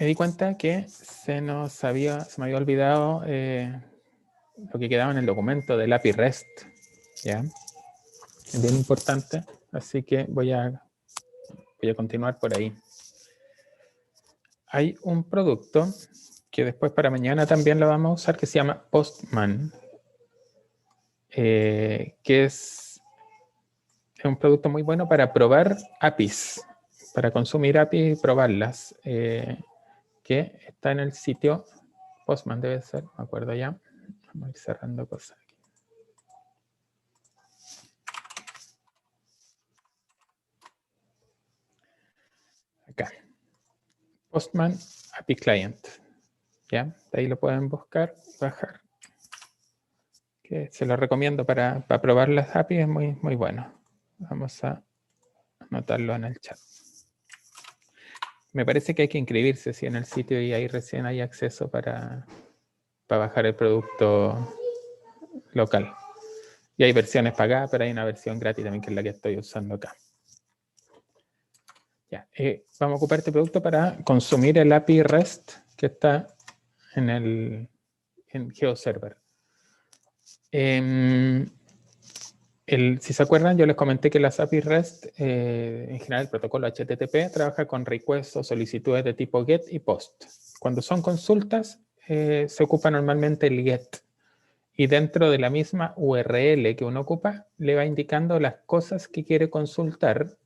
me di cuenta que se me había olvidado lo que quedaba en el documento del API REST. ¿Ya? Es bien importante, así que voy a continuar por ahí. Hay un producto que después para mañana también lo vamos a usar, que se llama Postman, que es un producto muy bueno para probar APIs, para consumir APIs y probarlas, que está en el sitio Postman, debe ser, me acuerdo ya. Vamos a ir cerrando cosas aquí. Acá. Postman API Client. ¿Ya? De ahí lo pueden buscar, bajar. Que se lo recomiendo para probar las APIs, es muy, muy bueno. Vamos a anotarlo en el chat. Me parece que hay que inscribirse en el sitio y ahí recién hay acceso para bajar el producto local. Y hay versiones pagadas, pero hay una versión gratis también, que es la que estoy usando acá. Ya, vamos a ocupar este producto para consumir el API REST que está en GeoServer. Si se acuerdan, yo les comenté que las API REST, en general el protocolo HTTP, trabaja con requests o solicitudes de tipo GET y POST. Cuando son consultas, se ocupa normalmente el GET. Y dentro de la misma URL que uno ocupa, le va indicando las cosas que quiere consultar.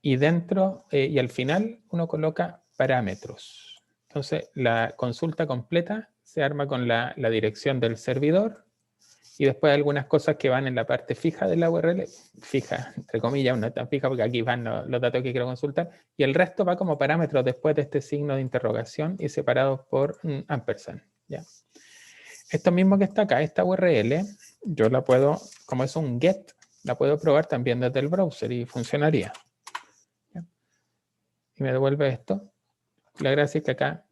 Y dentro, y al final, uno coloca parámetros. Entonces, la consulta completa se arma con la dirección del servidor. Y después hay algunas cosas que van en la parte fija de la URL, fija, entre comillas, no tan fija porque aquí van los datos que quiero consultar, y el resto va como parámetros después de este signo de interrogación y separados por ampersand. ¿Ya? Esto mismo que está acá, esta URL, yo la puedo, como es un GET, la puedo probar también desde el browser y funcionaría. ¿Ya? Y me devuelve esto. La gracia es que acá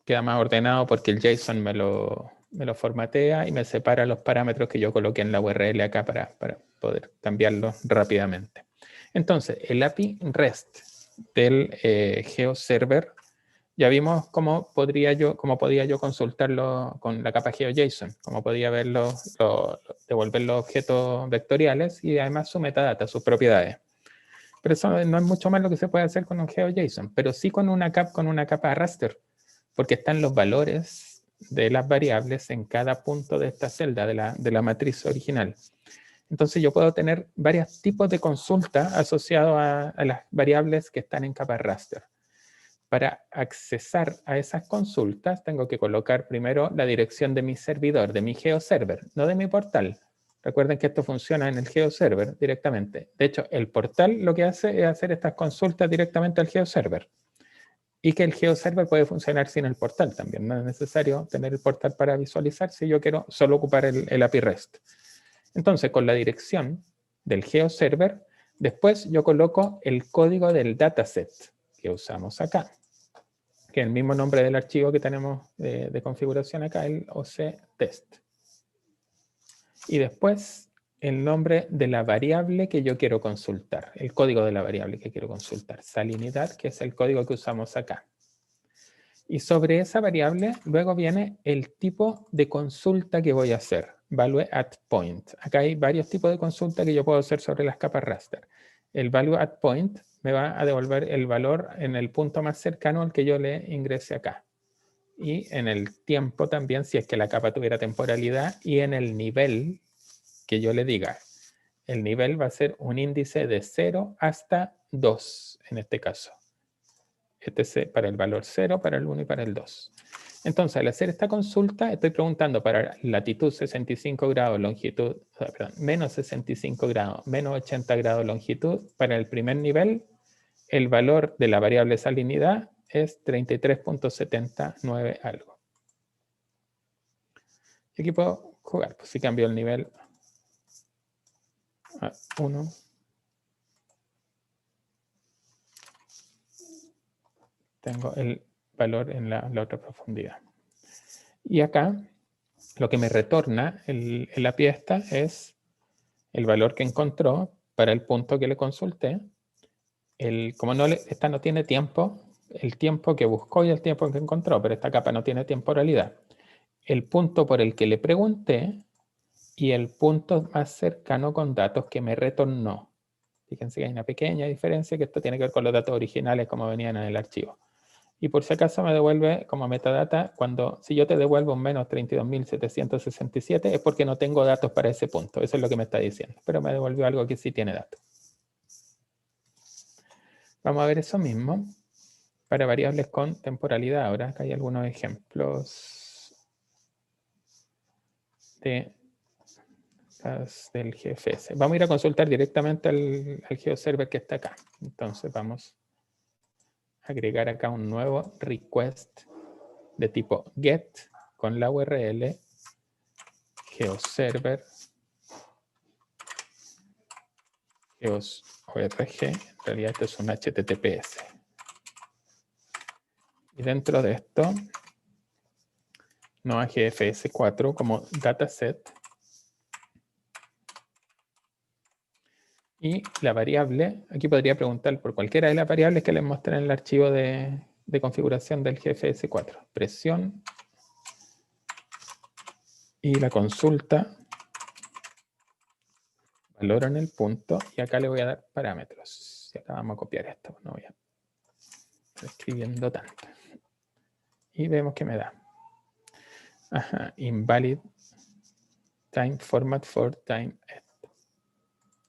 queda más ordenado porque el JSON me lo formatea y me separa los parámetros que yo coloqué en la URL acá para poder cambiarlos rápidamente. Entonces, el API REST del GeoServer, ya vimos cómo podía yo consultarlo con la capa GeoJSON, cómo podía devolver los objetos vectoriales y además su metadata, sus propiedades. Pero eso no es mucho más lo que se puede hacer con un GeoJSON, pero sí con una capa raster, porque están los valores de las variables en cada punto de esta celda de la matriz original. Entonces yo puedo tener varios tipos de consulta asociados a las variables que están en capa raster. Para accesar a esas consultas tengo que colocar primero la dirección de mi servidor, de mi GeoServer, no de mi portal. Recuerden que esto funciona en el GeoServer directamente. De hecho, el portal lo que hace es hacer estas consultas directamente al GeoServer. Y que el GeoServer puede funcionar sin el portal también. No es necesario tener el portal para visualizar si yo quiero solo ocupar el API REST. Entonces, con la dirección del GeoServer, después yo coloco el código del dataset que usamos acá, que es el mismo nombre del archivo que tenemos de configuración acá, el OC-test. Y después el nombre de la variable que yo quiero consultar, el código de la variable que quiero consultar, salinidad, que es el código que usamos acá. Y sobre esa variable, luego viene el tipo de consulta que voy a hacer, value at point. Acá hay varios tipos de consulta que yo puedo hacer sobre las capas raster. El value at point me va a devolver el valor en el punto más cercano al que yo le ingrese acá. Y en el tiempo también, si es que la capa tuviera temporalidad, y en el nivel que yo le diga. El nivel va a ser un índice de 0 hasta 2 en este caso. Este para el valor 0, para el 1 y para el 2. Entonces, al hacer esta consulta, estoy preguntando para latitud 65 grados, longitud, menos 65 grados, menos 80 grados longitud. Para el primer nivel, el valor de la variable salinidad es 33.79 algo. Y aquí puedo jugar, pues si cambio el nivel a 1. Tengo el valor en la otra profundidad. Y acá, lo que me retorna el API esta es el valor que encontró para el punto que le consulté. Como esta no tiene tiempo, el tiempo que buscó y el tiempo que encontró, pero esta capa no tiene temporalidad. El punto por el que le pregunté y el punto más cercano con datos que me retornó. Fíjense que hay una pequeña diferencia, que esto tiene que ver con los datos originales como venían en el archivo. Y por si acaso me devuelve como metadata, si yo te devuelvo un menos 32.767 es porque no tengo datos para ese punto. Eso es lo que me está diciendo. Pero me devolvió algo que sí tiene datos. Vamos a ver eso mismo para variables con temporalidad. Ahora acá hay algunos ejemplos del GFS. Vamos a ir a consultar directamente al GeoServer que está acá. Entonces vamos a agregar acá un nuevo request de tipo get con la URL GeoServer GeoSorg. En realidad esto es un HTTPS. Y dentro de esto, no a GFS4 como dataset. Y la variable, aquí podría preguntar por cualquiera de las variables que les mostré en el archivo de configuración del GFS4. Presión y la consulta, valor en el punto, y acá le voy a dar parámetros. Y acá vamos a copiar esto, no voy a estar escribiendo tanto. Y vemos que me da. Ajá, invalid time format for time.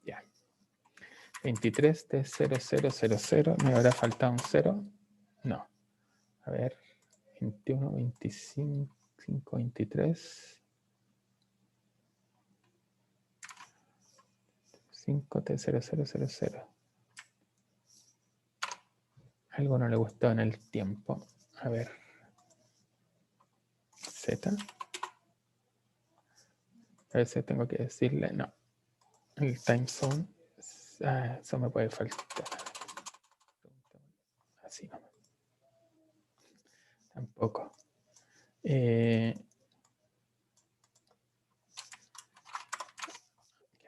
Ya. 23 de 0000. ¿Me habrá faltado un 0? No. A ver. 21, 25, 5, 23. 5 de 0000. Algo no le gustó en el tiempo. A ver. Z. A veces tengo que decirle no. El time zone. Eso me puede faltar. Así no. Tampoco. Qué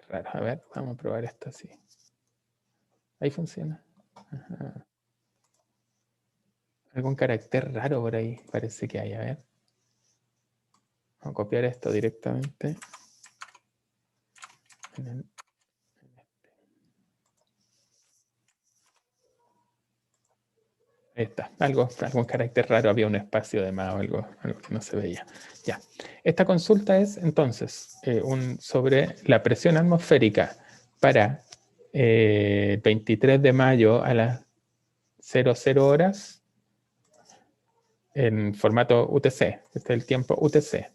raro. A ver, vamos a probar esto así. Ahí funciona. Ajá. Algún carácter raro por ahí parece que hay. A ver. Vamos a copiar esto directamente. Ahí está. Algún carácter raro. Había un espacio de más o algo que no se veía. Ya. Esta consulta es entonces sobre la presión atmosférica para 23 de mayo a las 00 horas en formato UTC. Este es el tiempo UTC.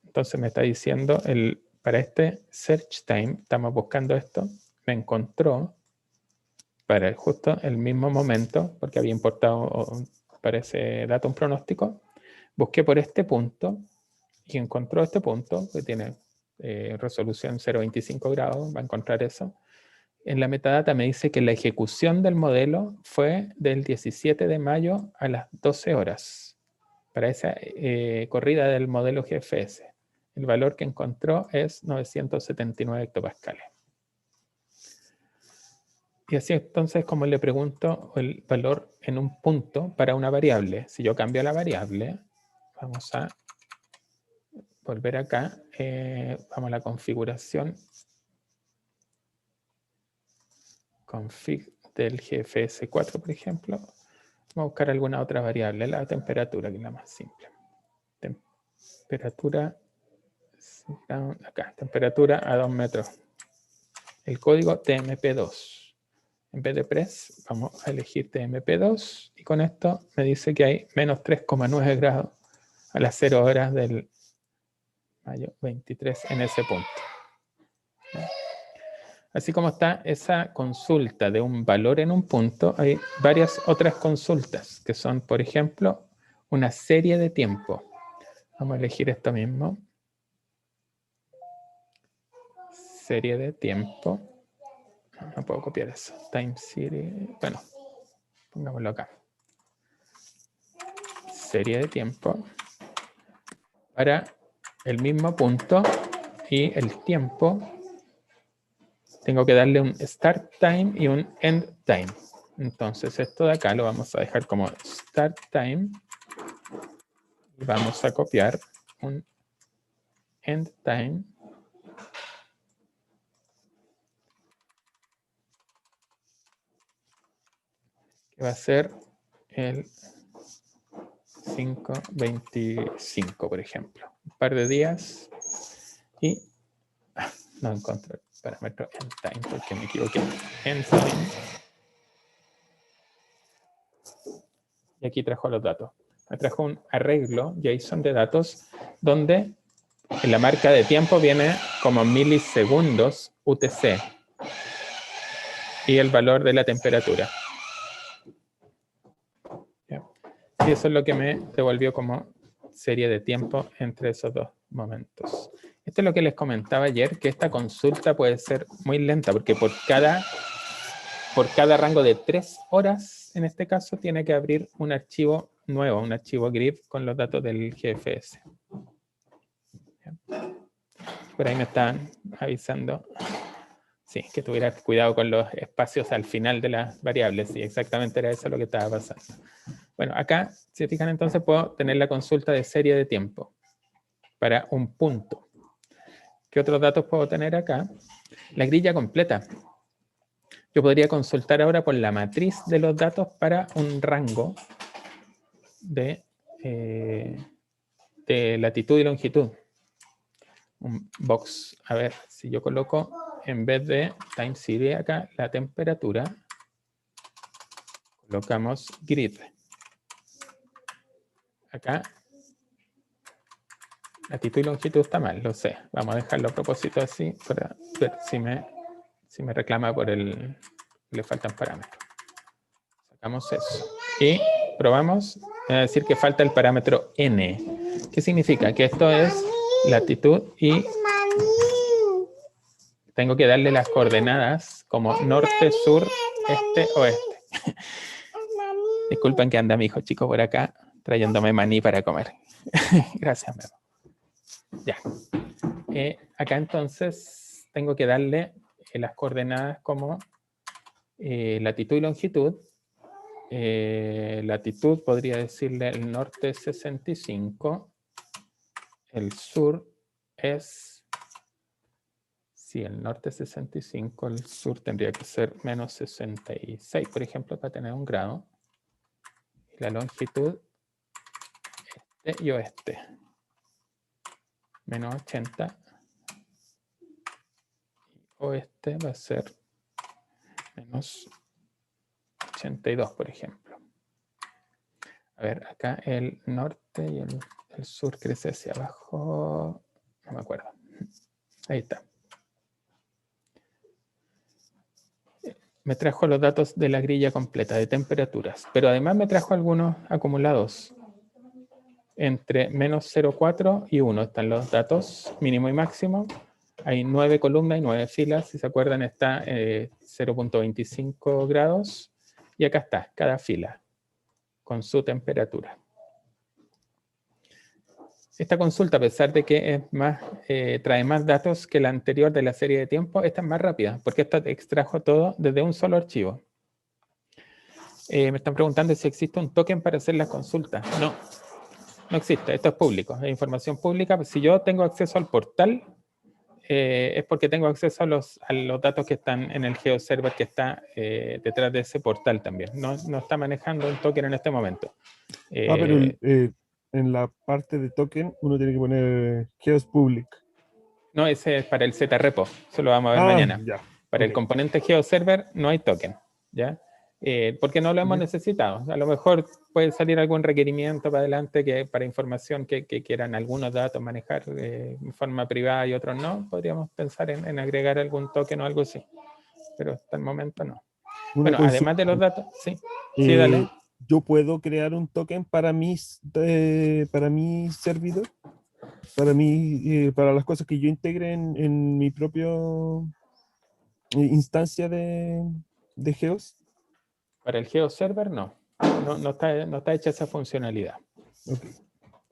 Entonces me está diciendo, para este search time, estamos buscando esto, me encontró para justo el mismo momento, porque había importado para ese dato un pronóstico, busqué por este punto y encontró este punto, que tiene resolución 0.25 grados, va a encontrar eso. En la metadata me dice que la ejecución del modelo fue del 17 de mayo a las 12 horas, para esa corrida del modelo GFS. El valor que encontró es 979 hectopascales. Y así entonces, como le pregunto el valor en un punto para una variable. Si yo cambio la variable, vamos a volver acá. Vamos a la configuración. Config del GFS4, por ejemplo. Vamos a buscar alguna otra variable. La temperatura, que es la más simple. Temperatura. Acá, temperatura a 2 metros. El código TMP2. En vez de press, vamos a elegir TMP2 y con esto me dice que hay menos 3,9 grados a las 0 horas del mayo 23 en ese punto. Así como está esa consulta de un valor en un punto, hay varias otras consultas que son, por ejemplo, una serie de tiempo. Vamos a elegir esto mismo. Serie de tiempo. No puedo copiar eso. Time series. Bueno, pongámoslo acá. Serie de tiempo para el mismo punto y el tiempo. Tengo que darle un start time y un end time. Entonces esto de acá lo vamos a dejar como start time. Y vamos a copiar un end time. Que va a ser el 5.25, por ejemplo. Un par de días. Y no encontré el parámetro end time porque me equivoqué. End time. Y aquí trajo los datos. Me trajo un arreglo JSON de datos donde en la marca de tiempo viene como milisegundos UTC y el valor de la temperatura. Y eso es lo que me devolvió como serie de tiempo entre esos dos momentos. Esto es lo que les comentaba ayer, que esta consulta puede ser muy lenta, porque por cada rango de 3 horas, en este caso, tiene que abrir un archivo nuevo, un archivo GRID con los datos del GFS. Por ahí me están avisando. Sí, que tuviera cuidado con los espacios al final de las variables. Sí, exactamente era eso lo que estaba pasando. Bueno, acá, si se fijan, entonces puedo tener la consulta de serie de tiempo para un punto. ¿Qué otros datos puedo tener acá? La grilla completa. Yo podría consultar ahora por la matriz de los datos para un rango de latitud y longitud. Un box. A ver, si yo coloco en vez de time series acá la temperatura, colocamos grid. Acá latitud y longitud está mal, lo sé. Vamos a dejarlo a propósito así para ver si me reclama por el... le faltan parámetros. Sacamos eso. Y probamos. Voy a decir que falta el parámetro n. ¿Qué significa? Que esto es latitud y tengo que darle las coordenadas como norte, sur, este, oeste. Disculpen que anda mi hijo chico por acá trayéndome maní para comer. Gracias, Memo. Ya. Acá entonces tengo que darle las coordenadas como latitud y longitud. Latitud podría decirle el norte es 65. El sur es... Sí, el norte es 65. El sur tendría que ser menos 66, por ejemplo, para tener un grado. Y la longitud este y oeste. Menos 80. Oeste va a ser menos 82, por ejemplo. A ver, acá el norte y el sur crece hacia abajo. No me acuerdo. Ahí está. Me trajo los datos de la grilla completa de temperaturas, pero además me trajo algunos acumulados. Entre menos 0,4 y 1 están los datos mínimo y máximo. Hay 9 columnas y 9 filas. Si se acuerdan, está 0.25 grados. Y acá está, cada fila, con su temperatura. Esta consulta, a pesar de que es más, trae más datos que la anterior de la serie de tiempo, esta es más rápida, porque esta extrajo todo desde un solo archivo. Me están preguntando si existe un token para hacer las consultas. No, no existe. Esto es público, es información pública. Si yo tengo acceso al portal, es porque tengo acceso a los datos que están en el GeoServer que está detrás de ese portal también. No está manejando un token en este momento. Pero en la parte de token uno tiene que poner Geos Public. No, ese es para el ZRepo. Eso lo vamos a ver mañana. Ya. Para Ok. el componente GeoServer no hay token, ¿ya? Porque no lo hemos necesitado. A lo mejor puede salir algún requerimiento para adelante que para información que quieran algunos datos manejar en forma privada y otros no. Podríamos pensar en agregar algún token o algo así. Pero hasta el momento no. Una Bueno, además consulta. de los datos, sí. Sí, dale. Yo puedo crear un token para mi servidor, para las cosas que yo integre en mi propio instancia de Geos. Para el GeoServer no. No está hecha esa funcionalidad. Ok.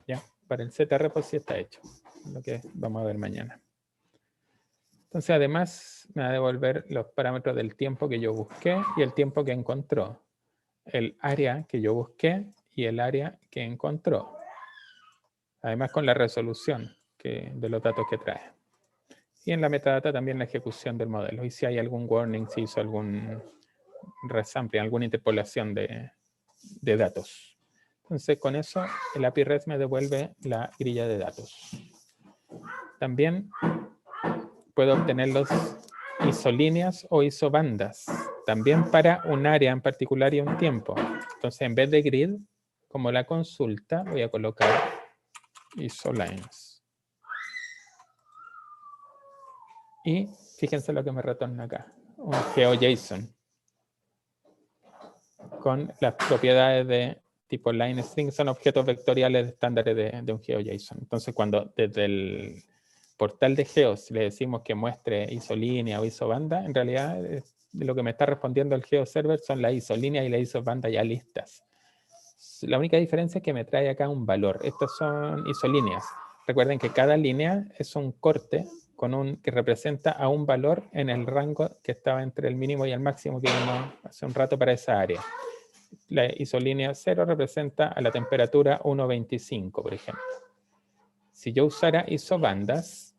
¿Ya? Para el ZRepo sí está hecho. Lo que vamos a ver mañana. Entonces, además, me va a devolver los parámetros del tiempo que yo busqué y el tiempo que encontró. El área que yo busqué y el área que encontró. Además, con la resolución de los datos que trae. Y en la metadata también la ejecución del modelo. Y si hay algún warning, si hizo algún resampling, alguna interpolación de datos. Entonces, con eso, el API REST me devuelve la grilla de datos. También puedo obtener los isolíneas o isobandas, también para un área en particular y un tiempo. Entonces, en vez de grid, como la consulta, voy a colocar isolines. Y fíjense lo que me retorna acá, un GeoJSON con las propiedades de tipo line string, son objetos vectoriales estándares de un GeoJSON. Entonces, cuando desde el portal de Geos le decimos que muestre isolínea o isobanda, en realidad lo que me está respondiendo el GeoServer son la isolínea y la isobanda ya listas. La única diferencia es que me trae acá un valor. Estos son isolíneas. Recuerden que cada línea es un corte que representa a un valor en el rango que estaba entre el mínimo y el máximo que vimos hace un rato para esa área. La isolínea 0 representa a la temperatura 1.25, por ejemplo. Si yo usara isobandas,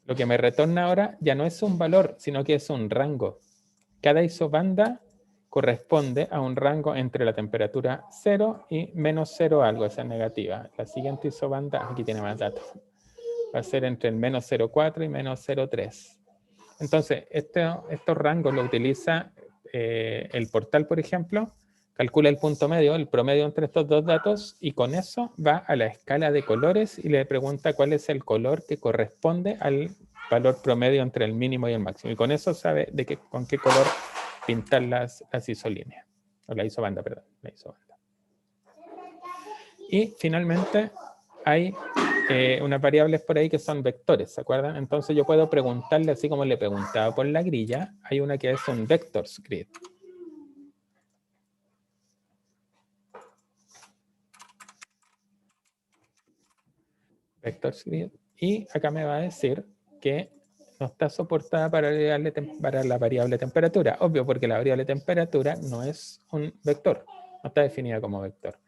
lo que me retorna ahora ya no es un valor, sino que es un rango. Cada isobanda corresponde a un rango entre la temperatura 0 y menos 0 algo, esa es negativa. La siguiente isobanda, aquí tiene más datos, va a ser entre el menos 0,4 y menos 0,3. Entonces, estos rangos lo utiliza el portal, por ejemplo, calcula el punto medio, el promedio entre estos dos datos, y con eso va a la escala de colores y le pregunta cuál es el color que corresponde al valor promedio entre el mínimo y el máximo. Y con eso sabe con qué color pintar las isolíneas. O la isobanda, perdón. La isobanda. Y finalmente hay unas variables por ahí que son vectores, ¿se acuerdan? Entonces yo puedo preguntarle, así como le preguntaba por la grilla, hay una que es un vectors grid. Vectors grid. Y acá me va a decir que no está soportada para la variable temperatura. Obvio, porque la variable temperatura no es un vector, no está definida como vector.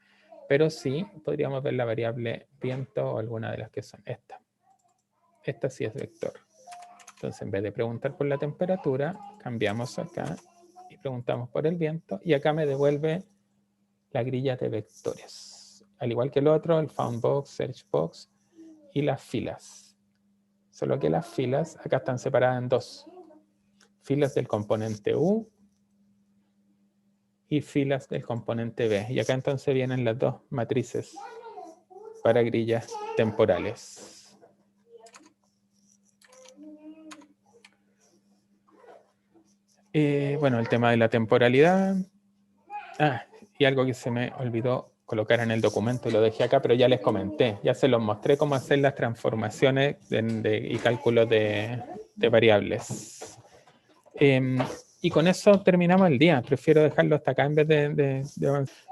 Pero sí podríamos ver la variable viento o alguna de las que son esta. Esta sí es vector. Entonces, en vez de preguntar por la temperatura, cambiamos acá y preguntamos por el viento. Y acá me devuelve la grilla de vectores. Al igual que el otro, el foundbox, searchbox y las filas. Solo que las filas acá están separadas en dos. Filas del componente U y filas del componente B. Y acá entonces vienen las dos matrices para grillas temporales. Bueno, el tema de la temporalidad. Y algo que se me olvidó colocar en el documento y lo dejé acá, pero ya les comenté. Ya se los mostré cómo hacer las transformaciones y cálculos de variables. Y con eso terminamos el día. Prefiero dejarlo hasta acá en vez de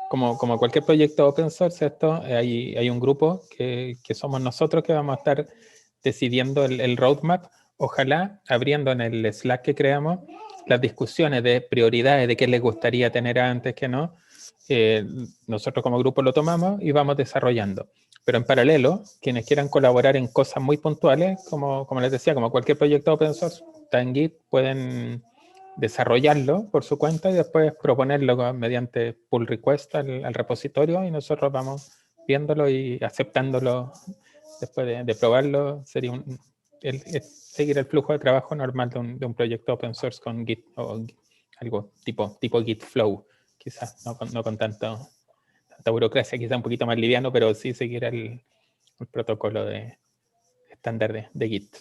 como cualquier proyecto open source, esto, hay un grupo que somos nosotros que vamos a estar decidiendo el roadmap. Ojalá abriendo en el Slack que creamos las discusiones de prioridades, de qué les gustaría tener antes, que no. Nosotros como grupo lo tomamos y vamos desarrollando. Pero en paralelo, quienes quieran colaborar en cosas muy puntuales, como les decía, como cualquier proyecto open source, está en Git, pueden desarrollarlo por su cuenta y después proponerlo mediante pull request al repositorio y nosotros vamos viéndolo y aceptándolo después de probarlo. Sería seguir el flujo de trabajo normal de un proyecto open source con Git o algo tipo Git Flow, quizás no con tanta burocracia, quizás un poquito más liviano, pero sí seguir el protocolo estándar de Git.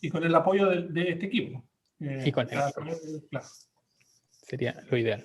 Y con el apoyo de este equipo. Y con el equipo. Claro. Sería lo ideal.